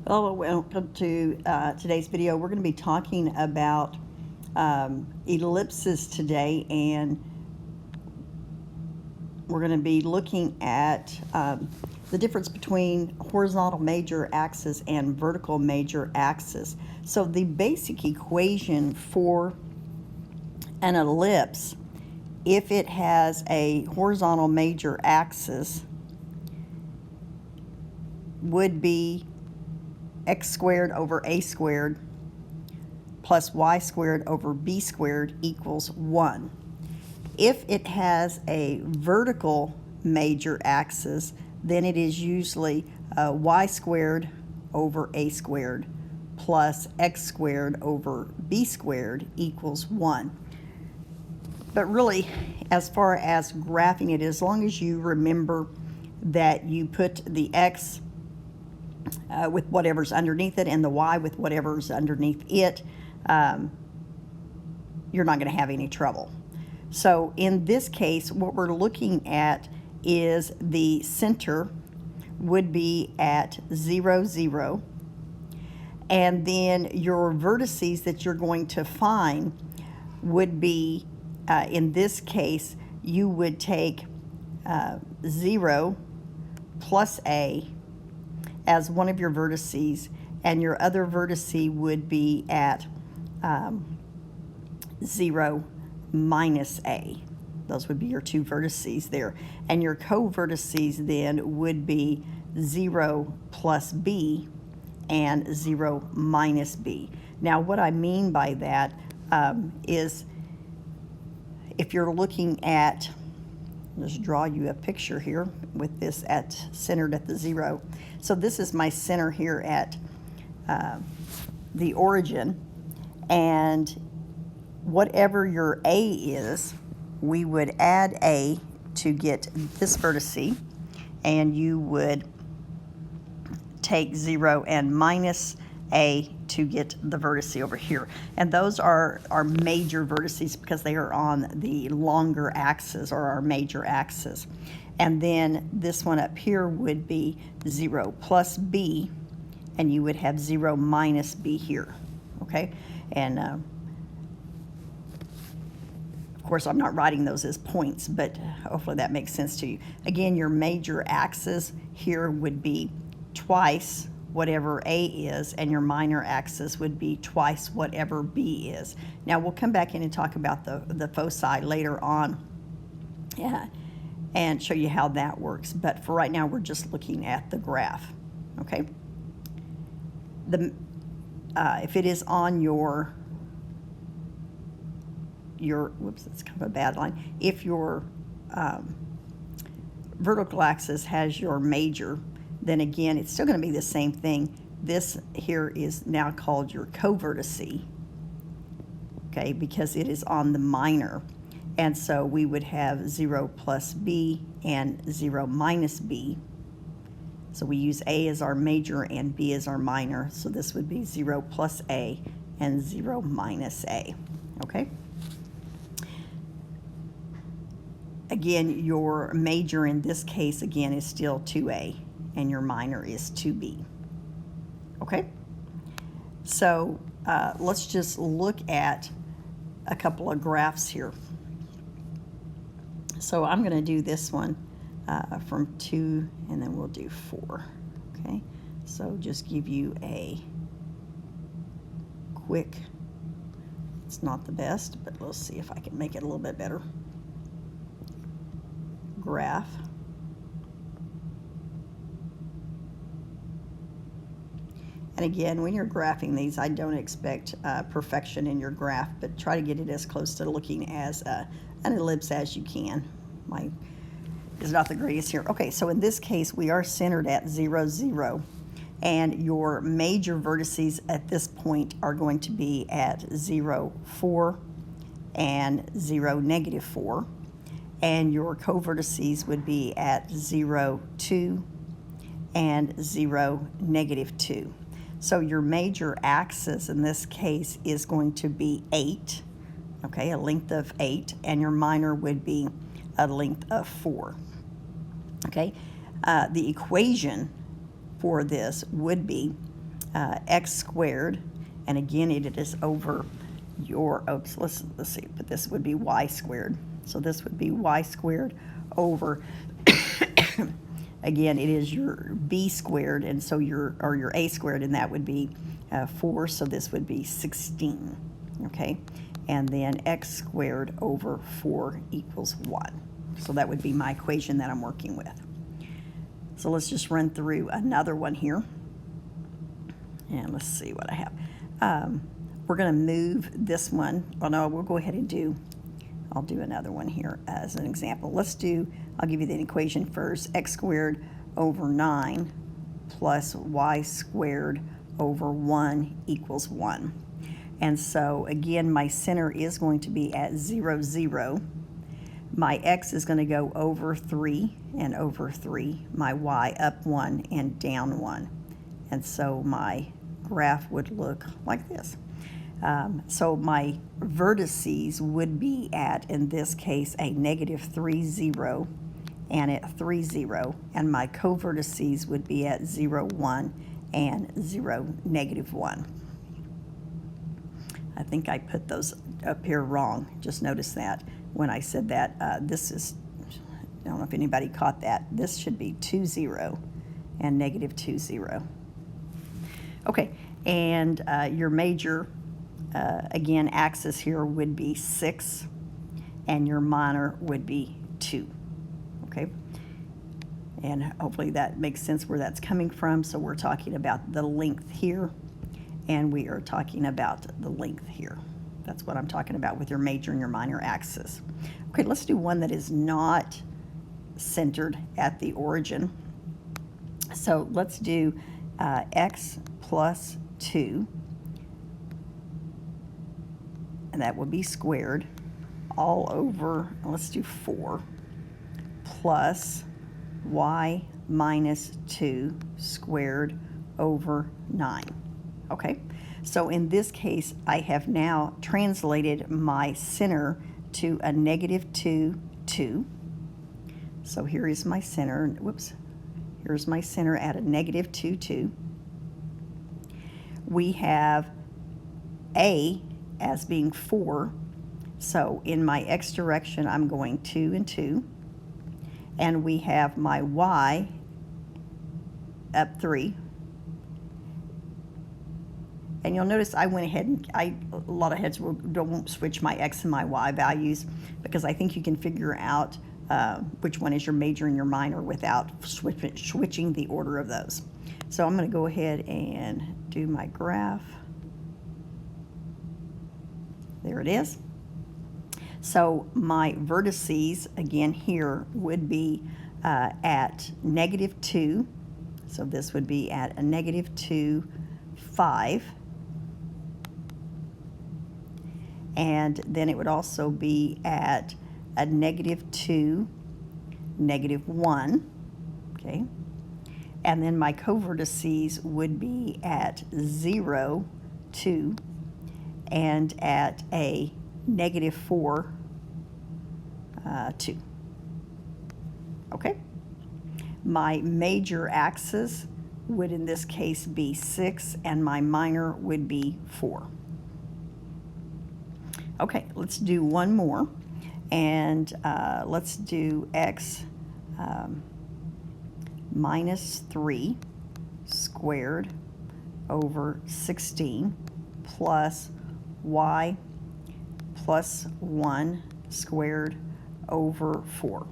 Hello, welcome to today's video. We're going to be talking about ellipses today, and we're going to be looking at the difference between horizontal major axis and vertical major axis. So the basic equation for an ellipse, if it has a horizontal major axis, would be x squared over a squared plus y squared over b squared equals 1. If it has a vertical major axis, then it is usually y squared over a squared plus x squared over b squared equals 1. But really, as far as graphing it, as long as you remember that you put the x with whatever's underneath it and the y with whatever's underneath it, you're not going to have any trouble. So in this case, what we're looking at is the center would be at 0, 0, and then your vertices that you're going to find would be, in this case, you would take 0 plus a as one of your vertices, and your other vertice would be at 0 minus a. Those would be your two vertices there. And your co-vertices then would be 0 plus b and 0 minus b. Now, what I mean by that is if you're looking at, just draw you a picture here with this centered at the 0. So this is my center here at the origin, and whatever your A is, we would add A to get this vertice, and you would take 0 and minus A to get the vertice over here. And those are our major vertices because they are on the longer axis, or our major axis. And then this one up here would be 0 plus b, and you would have 0 minus b here, okay? And of course, I'm not writing those as points, but hopefully that makes sense to you. Again, your major axis here would be twice whatever A is, and your minor axis would be twice whatever B is. Now, we'll come back in and talk about the foci later on and show you how that works. But for right now, we're just looking at the graph, okay? If it is on your whoops, that's kind of a bad line. If your vertical axis has your major, then again, it's still going to be the same thing. This here is now called your co-vertice, okay, because it is on the minor. And so we would have 0 plus b and 0 minus b. So we use A as our major and B as our minor. So this would be 0 plus A and 0 minus A, okay? Again, your major in this case, again, is still 2A, and your minor is 2B, okay? So let's just look at a couple of graphs here. So I'm going to do this one from 2, and then we'll do 4, okay? So just give you a quick, it's not the best, but let's see if I can make it a little bit better, graph. And again, when you're graphing these, I don't expect perfection in your graph, but try to get it as close to looking as an ellipse as you can. Mine is not the greatest here. Okay, so in this case, we are centered at 0, 0, and your major vertices at this point are going to be at 0, 4, and 0, negative 4, and your co-vertices would be at 0, 2, and 0, negative 2. So your major axis in this case is going to be 8, okay, a length of 8, and your minor would be a length of 4, okay? The equation for this would be x squared, and again it is over your, oops, let's see, but this would be y squared. So this would be y squared over, again, it is your b squared, and so your a squared, and that would be 4, so this would be 16, okay? And then x squared over 4 equals 1. So that would be my equation that I'm working with. So let's just run through another one here. And let's see what I have. We're going to move this one. Oh, no, we'll go ahead and I'll do another one here as an example. I'll give you the equation first. X squared over 9 plus y squared over 1 equals 1. And so, again, my center is going to be at 0, 0. My x is going to go over 3 and over 3. My y up 1 and down 1. And so my graph would look like this. So my vertices would be at, in this case, a negative 3, 0, and at 3, 0. And my co-vertices would be at 0, 1, and 0, negative 1. I think I put those up here wrong. Just notice that when I said that. This is, I don't know if anybody caught that. This should be 2, 0, and negative 2, 0. Okay, and your major, again, axis here would be 6, and your minor would be 2, okay? And hopefully that makes sense where that's coming from. So we're talking about the length here, and we are talking about the length here. That's what I'm talking about with your major and your minor axis. Okay, let's do one that is not centered at the origin. So let's do x plus 2, and that would be squared, all over, let's do 4, plus y minus 2 squared over 9. Okay, so in this case, I have now translated my center to a negative 2, 2. So here is my center, whoops, here's my center at a negative 2, 2. We have a as being 4, so in my x direction, I'm going 2 and 2. And we have my y up 3. And you'll notice I went ahead and a lot of heads won't switch my x and my y values, because I think you can figure out which one is your major and your minor without switching the order of those. So I'm going to go ahead and do my graph. There it is. So my vertices, again here, would be at negative 2. So this would be at a negative 2, 5. And then it would also be at a negative 2, negative 1. Okay. And then my co-vertices would be at 0, 2, and at a negative 4, 2. Okay? My major axis would in this case be 6, and my minor would be 4. Okay, let's do one more, and let's do x minus 3 squared over 16 plus y plus 1 squared over 4.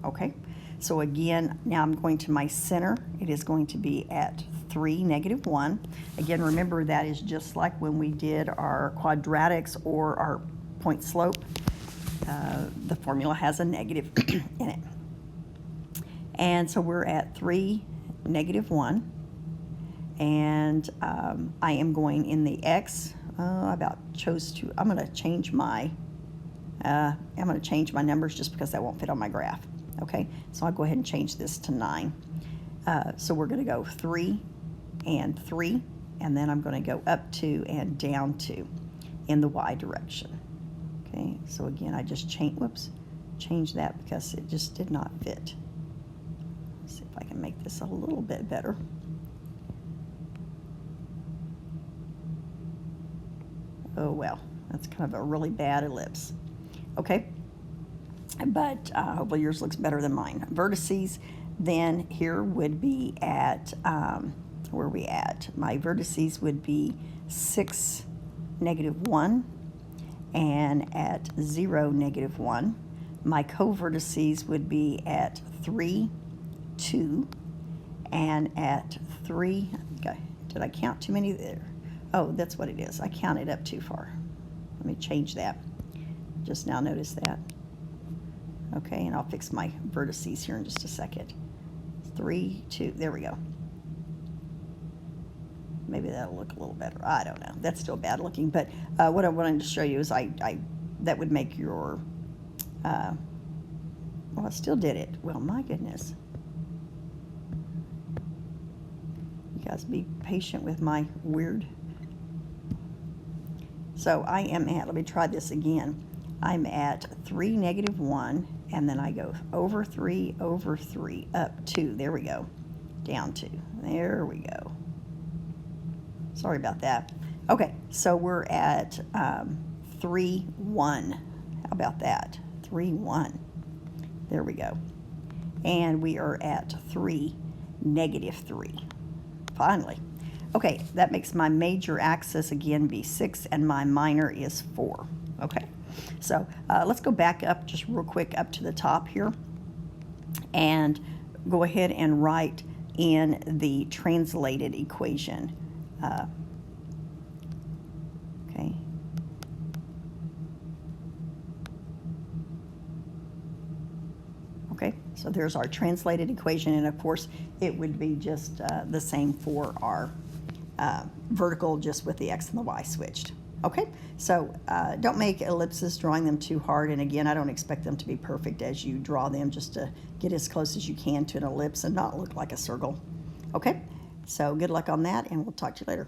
Okay, so again, now I'm going to my center. It is going to be at 3, negative 1. Again, remember that is just like when we did our quadratics or our point slope. The formula has a negative in it. And so we're at 3, negative 1. And I am going in the x. I'm going to change my numbers just because that won't fit on my graph. Okay, so I'll go ahead and change this to 9. So we're going to go 3 and 3, and then I'm going to go up 2 and down 2 in the y direction. Okay, so again, I just change that because it just did not fit. Let's see if I can make this a little bit better. Oh well, that's kind of a really bad ellipse. Okay, but hopefully yours looks better than mine. Vertices then here would be at, where are we at? My vertices would be 6, -1, and at 0, -1. My co-vertices would be at 3, 2, and at 3, okay, did I count too many there? Oh, that's what it is. I counted up too far. Let me change that. Just now notice that. Okay, and I'll fix my vertices here in just a second. 3, 2, there we go. Maybe that'll look a little better. I don't know. That's still bad looking, but what I wanted to show you is that would make your, well, I still did it. Well, my goodness. You guys be patient with my weird. So I am at, let me try this again. I'm at 3, -1, and then I go over 3, up 2. There we go. Down 2. There we go. Sorry about that. Okay, so we're at 3, 1. How about that? 3, 1. There we go. And we are at 3, -3. Finally. Okay, that makes my major axis again be 6, and my minor is 4. Okay, so let's go back up just real quick up to the top here and go ahead and write in the translated equation. Okay. Okay, so there's our translated equation, and of course it would be just the same for our vertical, just with the x and the y switched. Okay, so don't make ellipses drawing them too hard, and again, I don't expect them to be perfect as you draw them, just to get as close as you can to an ellipse and not look like a circle. Okay, so good luck on that, and we'll talk to you later.